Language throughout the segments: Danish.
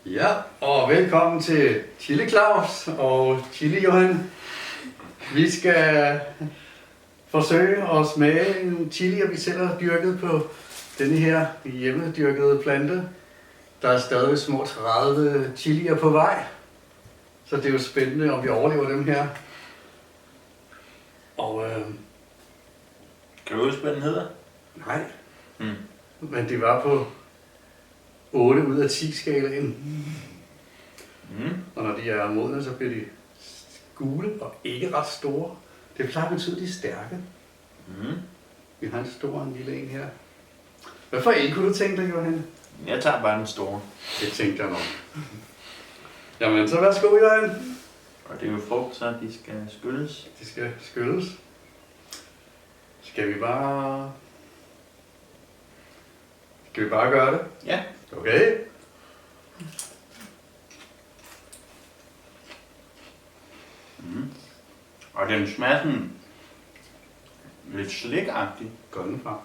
Ja, og velkommen til Chili Claus og Chili Johan. Vi skal forsøge at smage nogle chilier, vi selv har dyrket på denne her hjemmedyrkede plante. Der er stadig små 30 chilier på vej, så det er jo spændende, om vi overlever dem her. Og Kan du huske, hvad den hedder? nej, men det var på 8 ud af 10 skalaen. Og når de er modne, så bliver de gule og ikke ret store. Det plejer at betyde, at de er stærke. Vi har en stor og en lille en her. Hvad for en kunne du tænke dig, Johan? Jeg tager bare den store. Det tænkte jeg nok. Jamen, så værsgo, Johan. Og det er jo frugt, så de skal skylles. De skal skylles. Skal vi bare gøre det? Ja. Okay. Og den smager sådan lidt slikagtig. Gå den fra.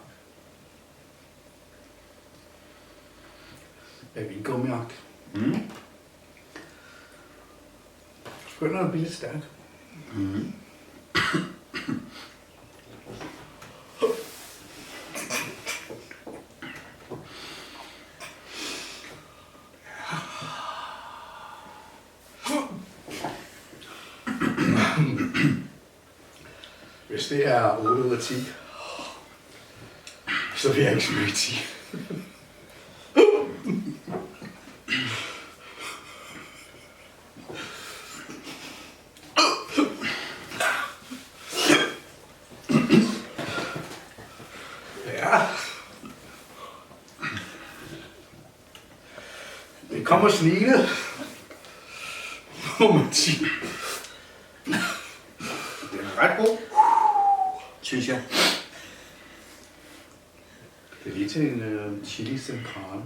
Er vingummiagt. Begynder at blive lidt stærk. Hvis det er 8 ud af 10, så vil jeg ikke smage 10. Ja. Det kommer snigende. Må man sige. Den er ret god, synes jeg. Det er lige til en chili serrano.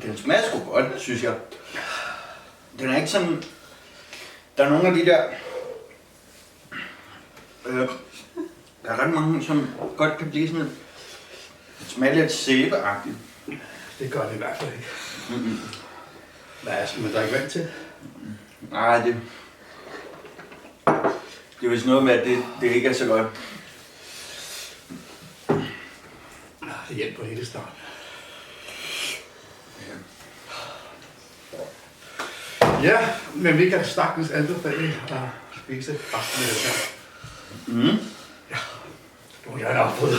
Den smager sgu godt, synes jeg. Den er ikke sådan... Der er nogle af de der... der er ret mange, som godt kan blive sådan... Det smager lidt sæbeagtigt. Det gør det i hvert fald ikke. Hvad skal man drikke vand til? Nej, det er vist noget med, at det ikke er så godt. Det hjælper helt i starten. Ja, men vi kan sagtens anbefale at spise resten af det her. Ja, nu har jeg nok fået